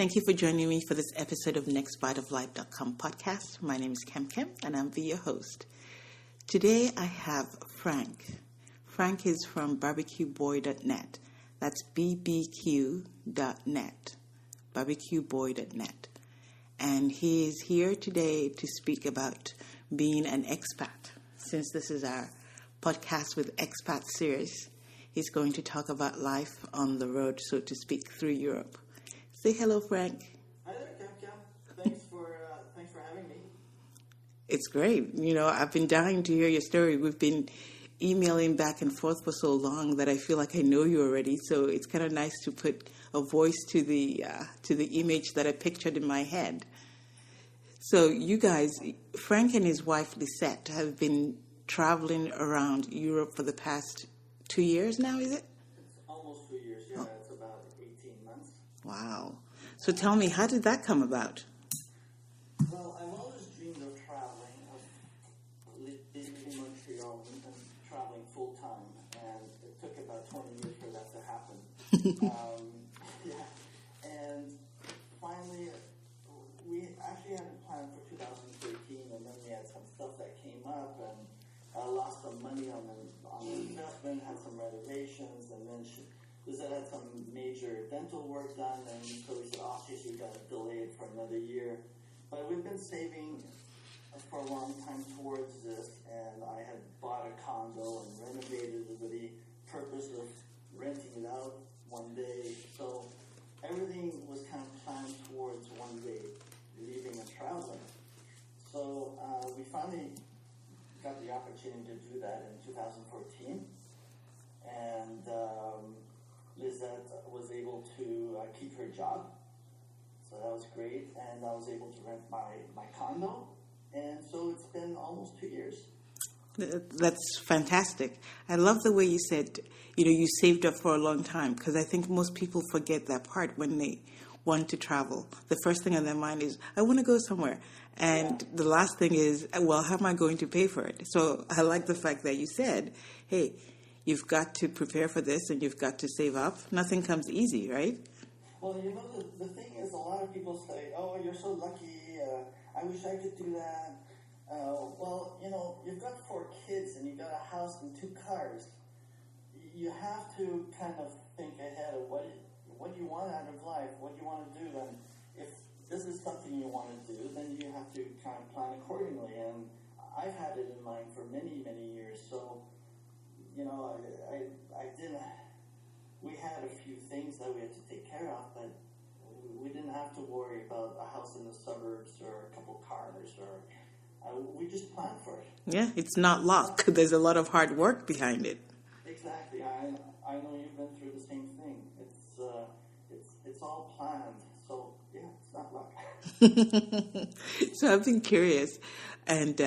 Thank you for joining me for this episode of Nextbiteoflife.com podcast. My name is Kem, and I'm your host. Today I have Frank. Frank is from barbecueboy.net. That's bbq.net. barbecueboy.net. And he is here today to speak about being an expat. Since this is our podcast with Expats series, he's going to talk about life on the road, so to speak, through Europe. Say hello, Frank. Hi there, Kem. Thanks for having me. It's great. You know, I've been dying to hear your story. We've been emailing back and forth for so long that I feel like I know you already. So it's kind of nice to put a voice to the image that I pictured in my head. So you guys, Frank and his wife Lissette, have been traveling around Europe for the past 2 years now, is it? It's almost 2 years, yeah. Oh. It's about 18 months. Wow. So tell me, how did that come about? Well, I've always dreamed of traveling, of living in Montreal and traveling full time, and it took about 20 years for that to happen. And finally, we actually had a plan for 2013, and then we had some stuff that came up, and I lost some money on the investment, had some renovations, and then Lizette had some major dental work done, and so we said, oh, geez, we got to delay it for another year. But we've been saving for a long time towards this, and I had bought a condo and renovated it with the purpose of renting it out one day. So everything was kind of planned towards one day leaving and traveling. So we finally got the opportunity to do that in 2014, and Lizette was able to keep her job, so that was great, and I was able to rent my condo, and so it's been almost 2 years. That's fantastic. I love the way you said, you saved up for a long time, because I think most people forget that part when they want to travel. The first thing on their mind is, I want to go somewhere. And the last thing is, well, how am I going to pay for it? So I like the fact that you said, hey, you've got to prepare for this and you've got to save up. Nothing comes easy, right? Well, the thing is, a lot of people say, oh, you're so lucky. I wish I could do that. Well, you've got 4 kids and you've got a house and 2 cars. You have to kind of think ahead of what you want out of life, what you want to do. And if this is something you want to do, then you have to kind of plan accordingly. And I've had it in mind for many, many years. So, I didn't. We had a few things that we had to take care of, but we didn't have to worry about a house in the suburbs or a couple cars, or we just planned for it. Yeah, it's not luck. There's a lot of hard work behind it. Exactly. I know you've been through the same thing. It's all planned. So yeah, it's not luck. So I've been curious, and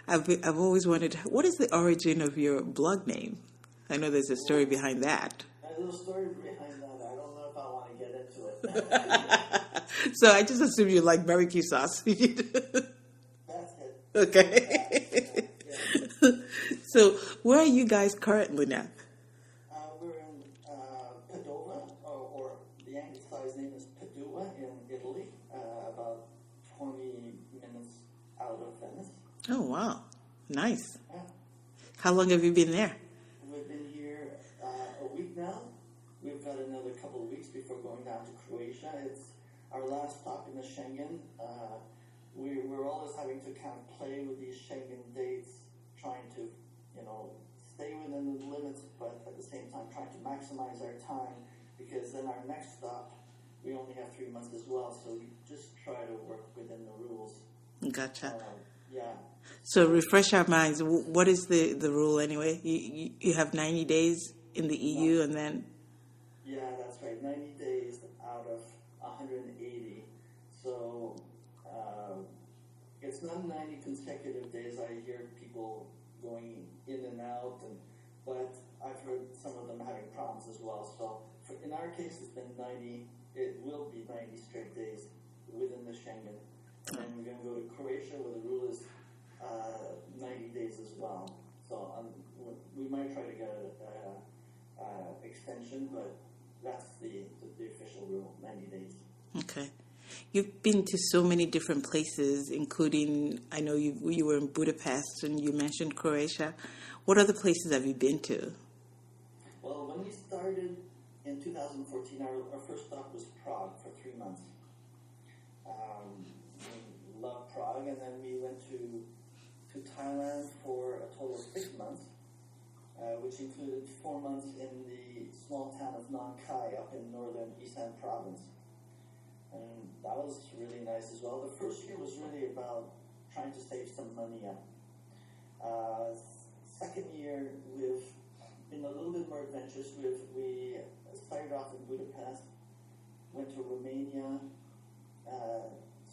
I've always wondered, what is the origin of your blog name? I know there's a story behind that. There's a story behind that. I don't know if I want to get into it. So I just assume you like barbecue sauce. That's it. Okay. Yeah. So where are you guys currently now? We're in Padova, or the anglicized name is Padua in Italy, about 20 minutes out of Venice. Oh, wow. Nice. Yeah. How long have you been there? We've been here a week now. We've got another couple of weeks before going down to Croatia. It's our last stop in the Schengen. We're always having to kind of play with these Schengen dates, trying to, stay within the limits, but at the same time trying to maximize our time, because then our next stop, we only have 3 months as well, so we just try to work within the rules. Gotcha. Yeah. So refresh our minds. What is the rule anyway? You have 90 days in the EU and then... Yeah, that's right. 90 days out of 180. So it's not 90 consecutive days. I hear people going in and out, but I've heard some of them having problems as well. So in our case, it's been 90. It will be 90 straight days within the Schengen. And then we're going to go to Croatia, where the rule is 90 days as well. So we might try to get an extension, but that's the official rule, 90 days. Okay. You've been to so many different places, including, I know you were in Budapest and you mentioned Croatia. What other places have you been to? Well, when we started in 2014, our first stop was Prague for 3 months. We loved Prague, and then we went to Thailand for a total of 6 months, which included 4 months in the small town of Nong Khai up in northern Isan province. And that was really nice as well. The first year was really about trying to save some money up. Second year, we've been a little bit more adventurous. We started off in Budapest, went to Romania,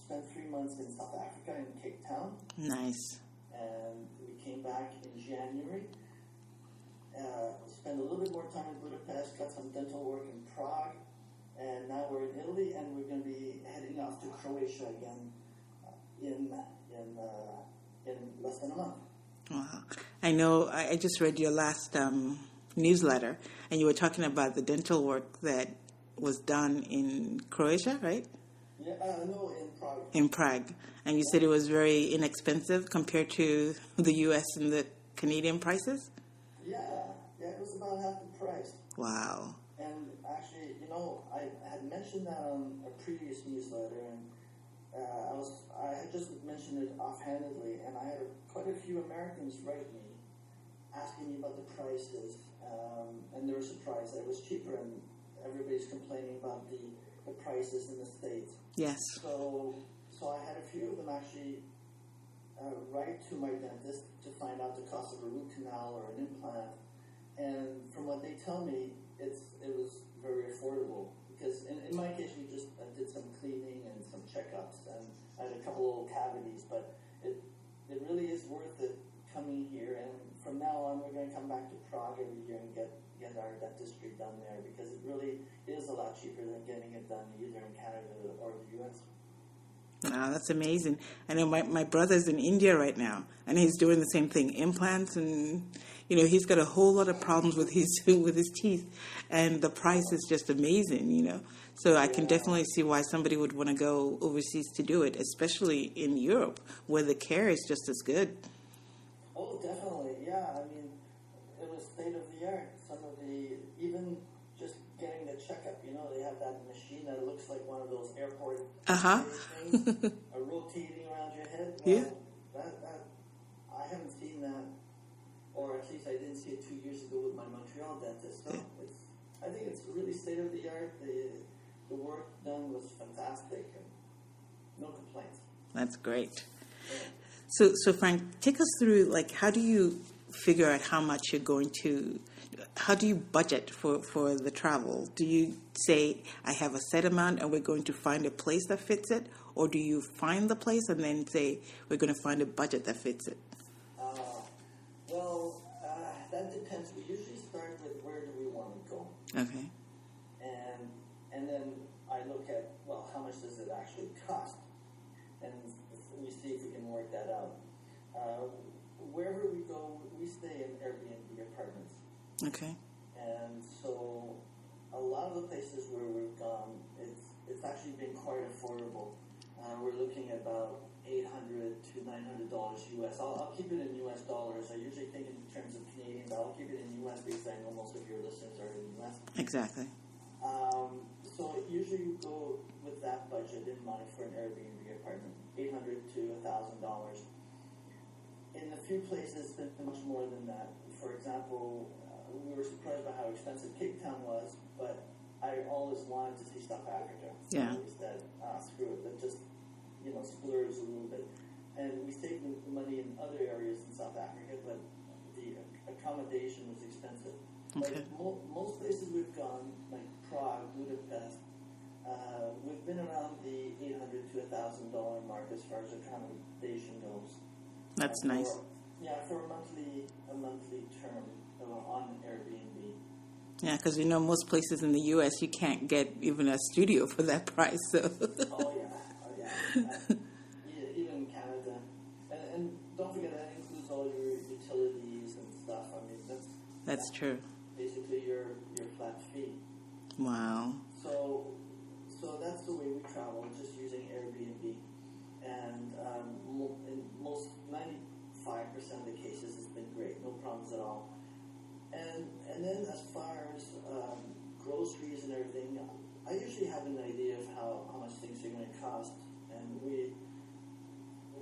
spent 3 months in South Africa in Cape Town. Nice. And we came back in January. Spent a little bit more time in Budapest, got some dental work in Prague. And now we're in Italy, and we're going to be heading off to Croatia again in less than a month. Wow. I know, I just read your last newsletter, and you were talking about the dental work that was done in Croatia, right? Yeah, no, in Prague. In Prague. And you said it was very inexpensive compared to the U.S. and the Canadian prices? Yeah, it was about half the price. Wow. And actually, I had mentioned that on a previous newsletter, and I had just mentioned it offhandedly, and I had quite a few Americans write me asking me about the prices, and they were surprised that it was cheaper, and everybody's complaining about the prices in the States. Yes. So I had a few of them actually write to my dentist to find out the cost of a root canal or an implant, and from what they tell me, it was very affordable, because in my case we just did some cleaning and some checkups, and I had a couple little cavities, but it really is worth it coming here. And from now on we're going to come back to Prague every year and get our dentistry done there, because it really is a lot cheaper than getting it done either in Canada or the US. Wow, that's amazing. I know my brother's in India right now, and he's doing the same thing, implants, and he's got a whole lot of problems with his teeth, and the price is just amazing, So I can definitely see why somebody would want to go overseas to do it, especially in Europe, where the care is just as good. Oh, definitely, yeah. I mean, it was state of the art. Some of even just getting the checkup, they have that machine that looks like one of those airport things, rotating around your head. Well, yeah. That I haven't seen that, or at least I didn't see it 2 years ago with my Montreal dentist. So I think it's really state of the art. The work done was fantastic, and no complaints. That's great. Yeah. So Frank, take us through, how do you figure out how much you're going to, how do you budget for the travel? Do you say, I have a set amount and we're going to find a place that fits it? Or do you find the place and then say, we're going to find a budget that fits it? That depends. We usually start with where do we want to go. Okay. And then I look at, how much does it actually cost? And we see if we can work that out. Wherever we go, we stay in Airbnb apartments. Okay. And so a lot of the places where we've gone, it's actually been quite affordable. We're looking at about $800 to $900 US. I'll keep it in US dollars. I usually think in terms of Canadian, but I'll keep it in US because I know most of your listeners are in the US. Exactly. So usually you go with that budget in mind for an Airbnb apartment, $800 to $1,000. In a few places, it's been much more than that. For example, we were surprised by how expensive Cape Town was, but I always wanted to see South Africa. Yeah. We said, screw it, but just splurge a little bit. And we saved the money in other areas in South Africa, but the accommodation was expensive. Okay. Like most places we've gone, like Prague, Budapest, we've been around the $800 to $1,000 mark as far as accommodation goes. That's nice. For a monthly term on Airbnb. Yeah, because most places in the U.S. you can't get even a studio for that price. So. Oh yeah. Even in Canada, and don't forget that includes all your utilities and stuff. I mean that's true. Basically your flat fee. Wow. So so that's the way we travel, just using Airbnb. And in most 95% of the cases, it's been great, no problems at all. And then as far as groceries and everything, I usually have an idea of how much things are going to cost, and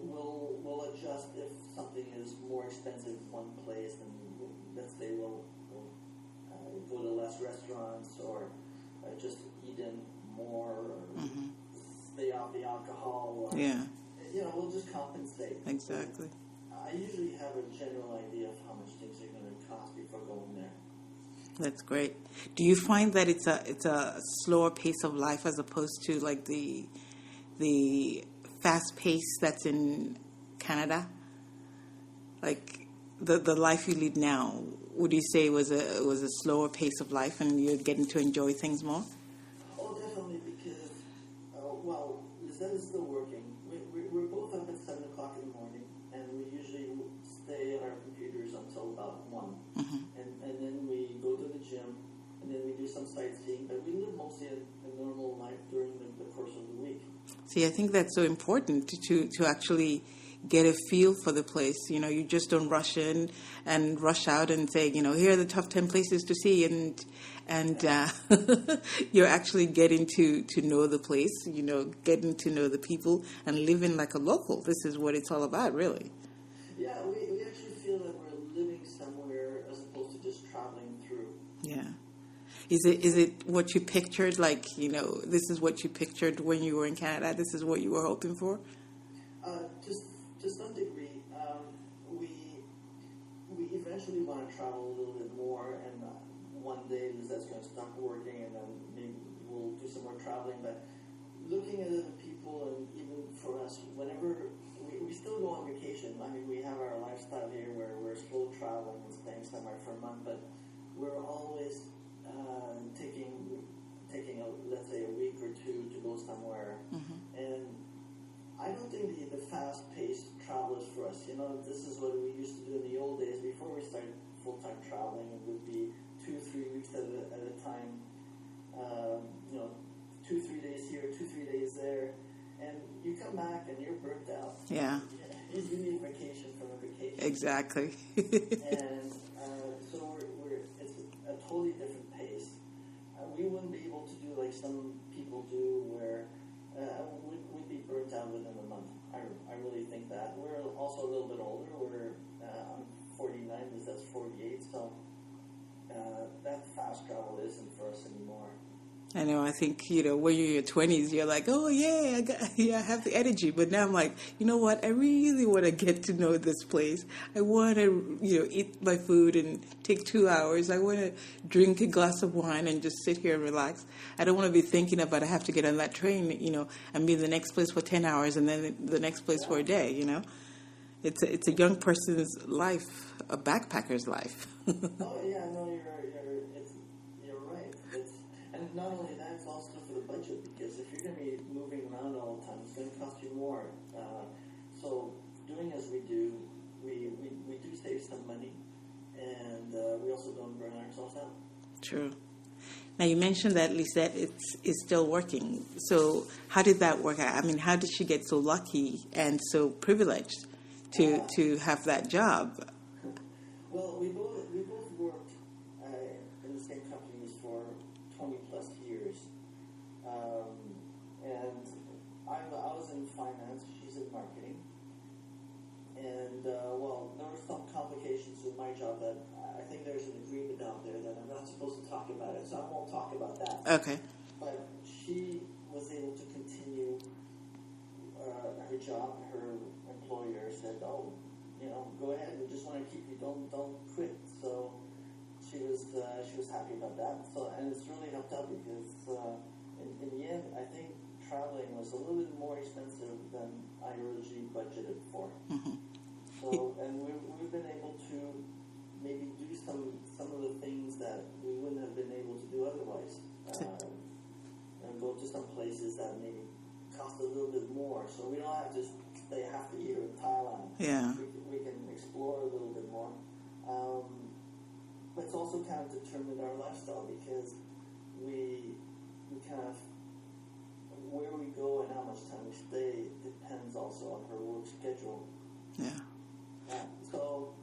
we'll adjust if something is more expensive in one place, and let's say we'll go to less restaurants or just eat in more, or stay off the alcohol. Or, we'll just compensate. Exactly. I usually have a general idea of how much things are going to cost before going there. That's great. Do you find that it's a slower pace of life as opposed to like the fast pace that's in Canada? Like the life you lead now, would you say was a slower pace of life and you're getting to enjoy things more? Oh, definitely, because Lissette is still working. We're both up at 7 o'clock in the morning, and we usually stay at our computers until about 1. And then we go to the gym, and then we do some sightseeing, but we live mostly a normal life during the course of the week. See, I think that's so important to actually get a feel for the place. You know, you just don't rush in and rush out and say, here are the top 10 places to see, and you're actually getting to know the place, getting to know the people and living like a local. This is what it's all about, really. Yeah, we actually feel that we're living somewhere as opposed to just traveling through. Yeah. Is it what you pictured? Like, this is what you pictured when you were in Canada? This is what you were hoping for? To some degree. We eventually want to travel a little bit more, and one day Lissette's going to stop working, and then maybe we'll do some more traveling. But looking at other people, and even for us, whenever we still go on vacation. I mean, we have our lifestyle here where we're slow traveling and staying somewhere for a month, but we're always taking let's say a week or two to go somewhere. And I don't think the fast-paced travel is for us. This is what we used to do in the old days before we started full-time traveling. It would be 2-3 weeks at a time. 2-3 days here, 2-3 days there, and you come back and you're burnt out. Yeah. You need vacation from a vacation. Exactly. And so it's a totally different pace. We wouldn't be able to do like some people do, where we'd be burnt out within a month. I really think that. We're also a little bit older. I'm 49, that's 48, so that fast travel isn't for us anymore. I know. I think, when you're in your 20s, you're like, oh, yeah, I have the energy. But now I'm like, you know what? I really want to get to know this place. I want to, eat my food and take 2 hours. I want to drink a glass of wine and just sit here and relax. I don't want to be thinking about I have to get on that train, and be in the next place for 10 hours and then the next place for a day, It's a young person's life, a backpacker's life. Oh, yeah, no, you're right. And not only that, it's also for the budget, because if you're going to be moving around all the time, it's going to cost you more. So doing as we do, we do save some money, and we also don't burn ourselves out. True. Now, you mentioned that Lissette is still working. So how did that work out? I mean, how did she get so lucky and so privileged to have that job? Well, we both worked in the same companies for 20 plus years, and I was in finance, she's in marketing, and there were some complications with my job that I think there's an agreement out there that I'm not supposed to talk about it, so I won't talk about that. Okay. But she was able to continue her job. Her employer said, "Oh, go ahead. We just want to keep you. Don't quit." So she was happy about that. So, and it's really helped out because in the end, I think traveling was a little bit more expensive than I originally budgeted for. So, and we've been able to maybe do some of the things that we wouldn't have been able to do otherwise, and go to some places that maybe cost a little bit more. So we don't have to stay half the year in Thailand. Yeah. We can explore a little bit more. But it's also kind of determined our lifestyle, because we kind of where we go and how much time we stay depends also on her work schedule. Yeah. So,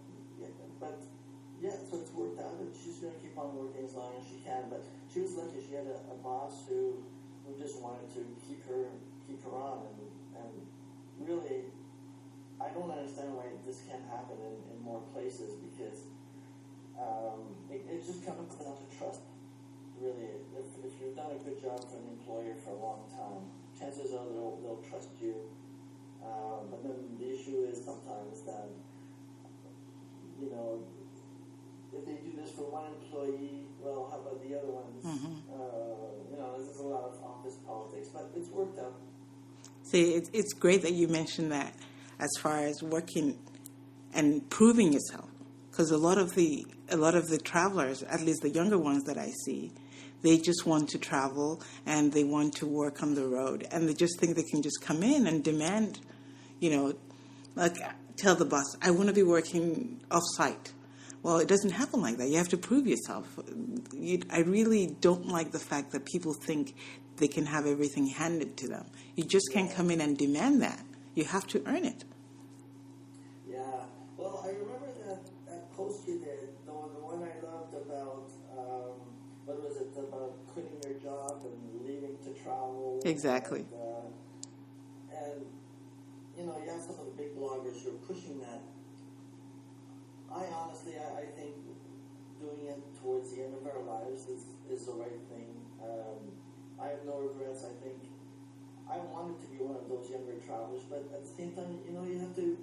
so it's worked out, and she's going to keep on working as long as she can. But she was lucky; she had a boss who just wanted to keep her on, and really, I don't understand why this can't happen in more places, because it just comes down to trust. Really, if you've done a good job for an employer for a long time, chances are they'll trust you. But then the issue is sometimes that, if they do this for one employee, well, how about the other ones? There's a lot of office politics, but it's worked out. See, it's great that you mentioned that as far as working and proving yourself, because a lot of the travelers, at least the younger ones that I see, they just want to travel and they want to work on the road, and they just think they can just come in and demand, like tell the boss, I want to be working off-site. Well, it doesn't happen like that. You have to prove yourself. I really don't like the fact that people think they can have everything handed to them. You just can't come in and demand that. You have to earn it. Yeah. Well, I remember that post you did, the one I loved about, what was it, about quitting your job and leaving to travel. Exactly. And you have some of the big bloggers who are pushing that. I honestly think doing it towards the end of our lives is the right thing. I have no regrets. I think I wanted to be one of those younger travelers, but at the same time, you have to.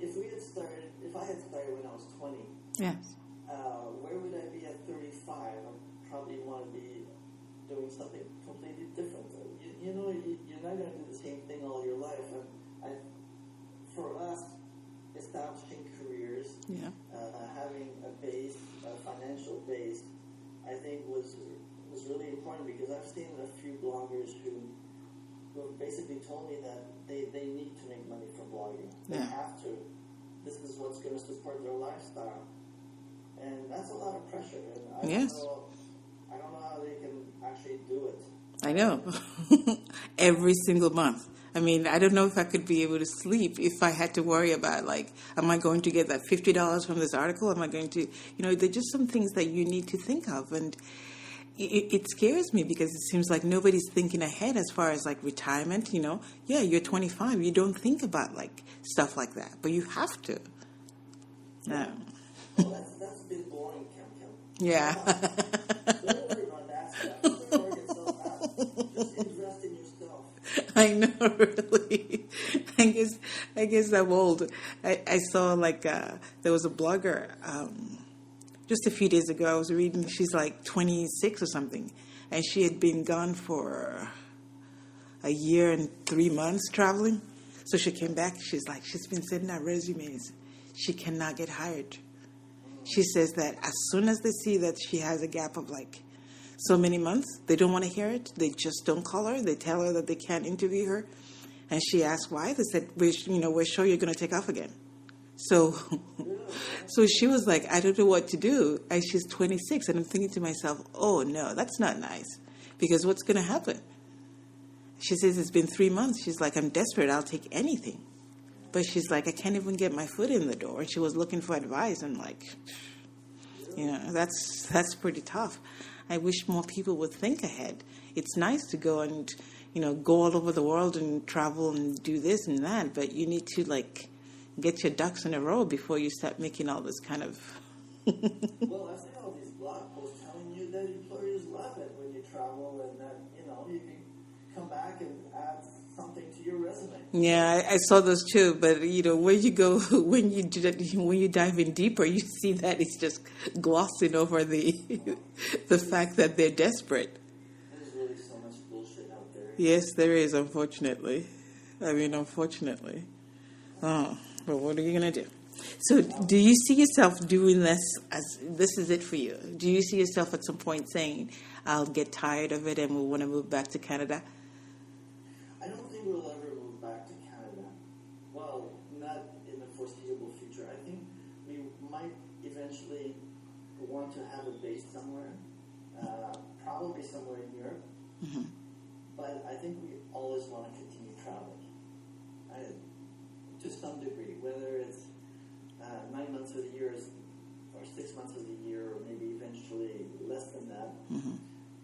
If I had started when I was 20, yes. Where would I be at 35? I probably want to be doing something completely different. You're not going to do the same thing all your life. For us, establishing careers, having a financial base, I think was really important, because I've seen a few bloggers who basically told me that they need to make money from blogging. They have to. This is what's going to support their lifestyle. And that's a lot of pressure. And I don't know how they can actually do it. I know. Every single month. I mean, I don't know if I could be able to sleep if I had to worry about, am I going to get that $50 from this article? Am I going to, they're just some things that you need to think of. And it scares me, because it seems like nobody's thinking ahead as far as, retirement, Yeah, you're 25. You don't think about, stuff like that. But you have to. Yeah. Well, that's a bit boring, Kim. Yeah. Don't worry about that stuff. Don't worry yourself out. Just invest in yourself. I know, really. I guess I'm old. I saw, there was a blogger, just a few days ago, I was reading, she's 26 or something, and she had been gone for a year and 3 months traveling. So she came back, she's been sending out resumes. She cannot get hired. She says that as soon as they see that she has a gap of so many months, they don't want to hear it. They just don't call her. They tell her that they can't interview her. And she asked why. They said, we're sure you're going to take off again. So she was like, I don't know what to do. And she's 26. And I'm thinking to myself, oh, no, that's not nice. Because what's going to happen? She says, it's been 3 months. She's like, I'm desperate. I'll take anything. But she's like, I can't even get my foot in the door. And she was looking for advice. I'm like, that's pretty tough. I wish more people would think ahead. It's nice to go and, go all over the world and travel and do this and that. But you need to, get your ducks in a row before you start making all this kind of... Well, I've seen all these blog posts telling you that employers love it when you travel, and that, you can come back and add something to your resume. Yeah, I saw those too. But, when you go, when you dive in deeper, you see that it's just glossing over the fact that they're desperate. There's really so much bullshit out there. Yes, there is, unfortunately. Unfortunately. Oh, but what are you going to do? So do you see yourself doing this as this is it for you? Do you see yourself at some point saying, I'll get tired of it and we'll want to move back to Canada? I don't think we'll ever move back to Canada. Well, not in the foreseeable future. I think we might eventually want to have a base somewhere, probably somewhere in Europe. Mm-hmm. but I think we always want to continue traveling. To some degree, whether it's 9 months of the year or 6 months of the year, or maybe eventually less than that. Mm-hmm.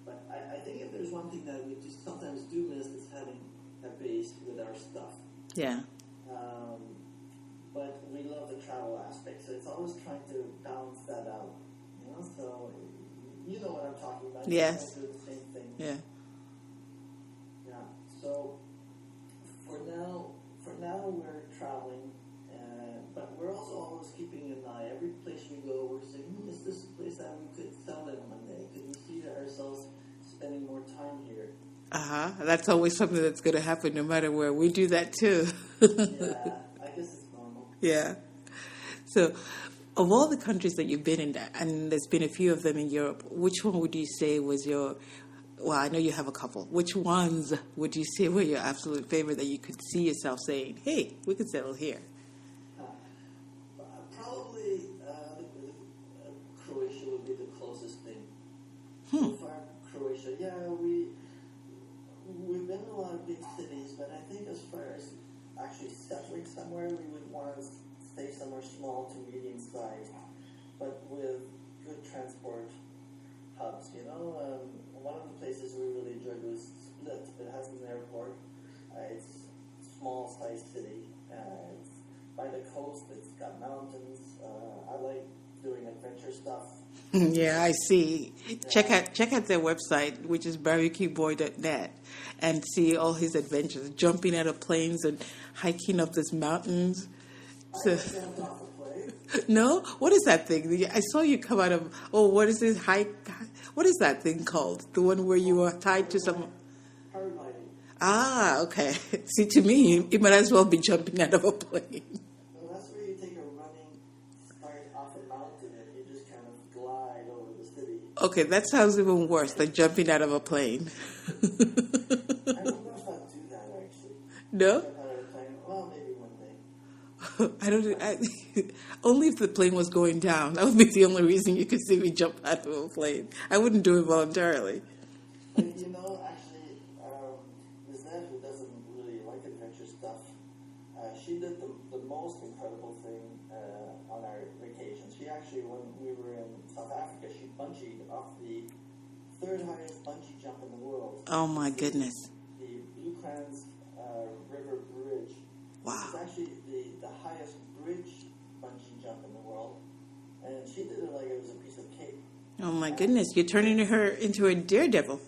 But I think if there's one thing that we just sometimes do miss, it's having a base with our stuff. Yeah. But we love the travel aspect, so it's always trying to balance that out. So you know what I'm talking about. Yes. Do the same thing. Yeah. Yeah. So for now we're traveling, but we're also always keeping an eye. Every place we go, we're saying, is this a place that we could sell in one day? Could we see ourselves spending more time here? That's always something that's going to happen no matter where. We do that too. Yeah, I guess it's normal. Yeah. So, of all the countries that you've been in, and there's been a few of them in Europe, which one would you say was your, well, I know you have a couple. Which ones would you say were your absolute favorite that you could see yourself saying, hey, we could settle here? Probably Croatia would be the closest thing. So far, Croatia, we've been in a lot of big cities, but I think as far as actually settling somewhere, we would want to stay somewhere small to medium size, but with good transport hubs. One of the places we really enjoyed was Split. It has an airport. It's a small-sized city. It's by the coast. It's got mountains. I like doing adventure stuff. Yeah, I see. Check out their website, which is barbecueboy.net, and see all his adventures, jumping out of planes and hiking up these mountains. I jumped off a plane. No? What is that thing? I saw you come out of, what is this hike? What is that thing called? The one where you are tied to some... Paragliding. Okay. See, to me, you might as well be jumping out of a plane. Well, that's where you take a running start off a mountain and you just kind of glide over the city. Okay, that sounds even worse than jumping out of a plane. I don't know if I'd do that, actually. No? Jump out of a plane. Well, maybe one day. Only if the plane was going down. That would be the only reason you could see me jump out of a plane. I wouldn't do it voluntarily. But actually, Lissette, who doesn't really like adventure stuff, she did the most incredible thing on our vacation. She actually, when we were in South Africa, she bungeed off the third highest bungee jump in the world. Oh my goodness. The Blue Crans River Bridge. Wow. It's actually the highest bridge bungee jump in the world. And she did it like it was a piece of cake. Oh my goodness, you're turning her into a daredevil.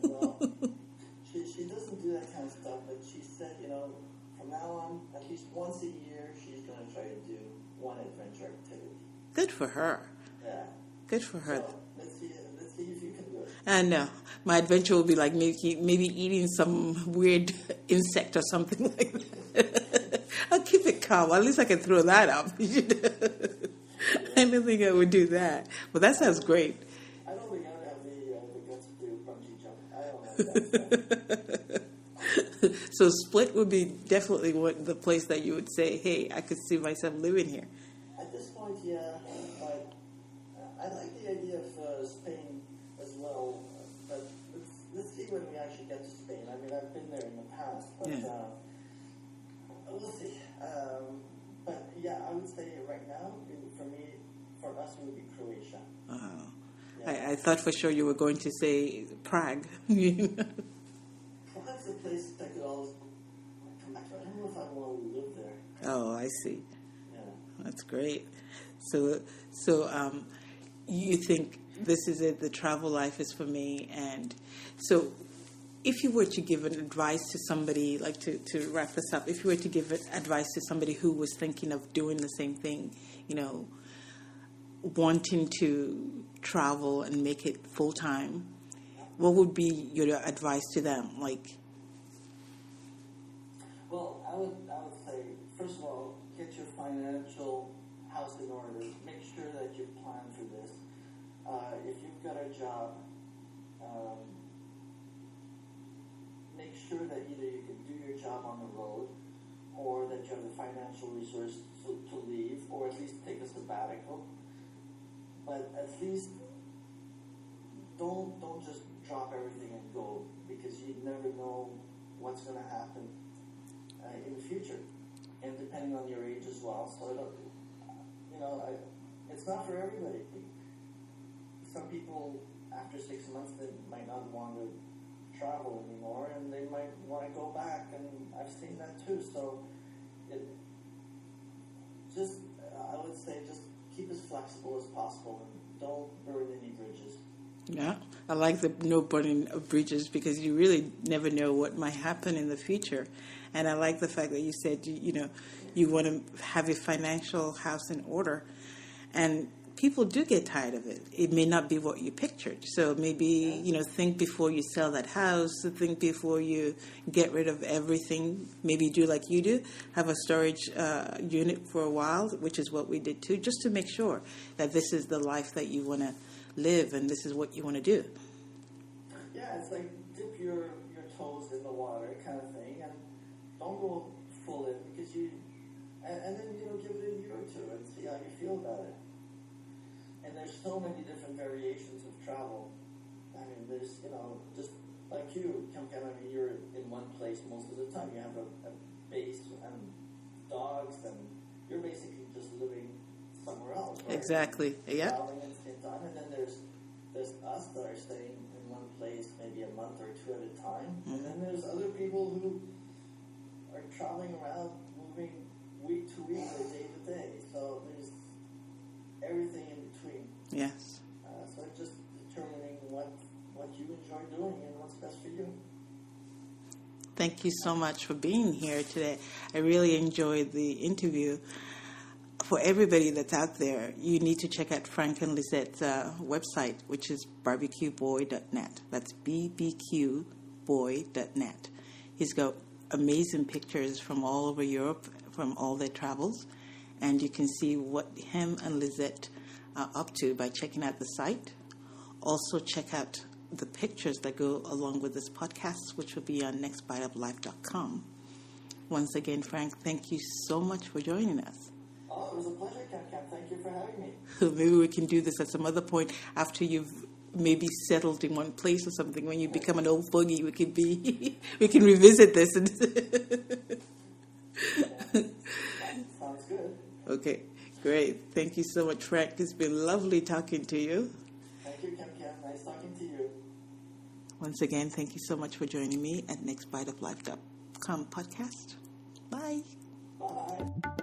Well, she doesn't do that kind of stuff, but she said, from now on, at least once a year, she's going to try to do one adventure activity. Good for her. Yeah. Good for her. So, let's see if you can do it. And my adventure will be like maybe eating some weird insect or something like that. I'll keep it calm. At least I can throw that up. I don't think I would do that. But that sounds great. I don't think I would have the guts to do bungee jump. I don't have that. So Split would be definitely the place that you would say, hey, I could see myself living here. At this point, yeah. But I like the idea of Spain as well. But let's see when we actually get to Spain. I mean, I've been there in the past, but we'll see. But yeah, I would say right now, for us, it would be Croatia. Oh. Yeah. I thought for sure you were going to say Prague. Prague's a place that I could always come back to. I don't know if I want to live there. Oh, I see. Yeah. That's great. So you think this is it, the travel life is for me. And so if you were to give an advice to somebody, like to wrap this up, if you were to give advice to somebody who was thinking of doing the same thing, wanting to travel and make it full-time, what would be your advice to them? Well, I would say, first of all, get your financial house in order. Make sure that you plan for this. If you've got a job, make sure that either you can do your job on the road, or that you have the financial resource to leave, or at least take a sabbatical. But at least don't just drop everything and go, because you never know what's going to happen in the future, and depending on your age as well. So it's not for everybody. Some people, after 6 months, they might not want to travel anymore, and they might want to go back, and I've seen that too. So I would say just keep as flexible as possible, and don't burn any bridges. Yeah, I like the no burning of bridges, because you really never know what might happen in the future. And I like the fact that you said, you want to have your financial house in order. And people do get tired of it. It may not be what you pictured. So maybe, think before you sell that house, think before you get rid of everything. Maybe do like you do, have a storage unit for a while, which is what we did too, just to make sure that this is the life that you want to live and this is what you want to do. Yeah, it's like dip your toes in the water kind of thing, and don't go full in, because and then give it a year or two and see how you feel about it. And there's so many different variations of travel. I mean, there's just like you, you're in one place most of the time. You have a base and dogs, and you're basically just living somewhere else. Right? Exactly. Yeah. Traveling at the same time, and then there's us that are staying in one place maybe a month or two at a time, and then there's other people who are traveling around, moving week to week or day to day. So there's everything in between. Yes. So just determining what you enjoy doing and what's best for you. Thank you so much for being here today. I really enjoyed the interview. For everybody that's out there, you need to check out Frank and Lissette's website, which is barbecueboy.net. That's bbqboy.net. He's got amazing pictures from all over Europe, from all their travels, and you can see what him and Lissette are up to by checking out the site. Also check out the pictures that go along with this podcast, which will be on nextbiteoflife.com. Once again, Frank, thank you so much for joining us. Oh, it was a pleasure, Cam. Thank you for having me. Maybe we can do this at some other point after you've maybe settled in one place or something. When you become an old fogey, we can revisit this. Sounds good. Okay, great. Thank you so much, Frank. It's been lovely talking to you. Thank you, Cam. Nice talking to you. Once again, thank you so much for joining me at nextbiteoflife.com podcast. Bye. Bye.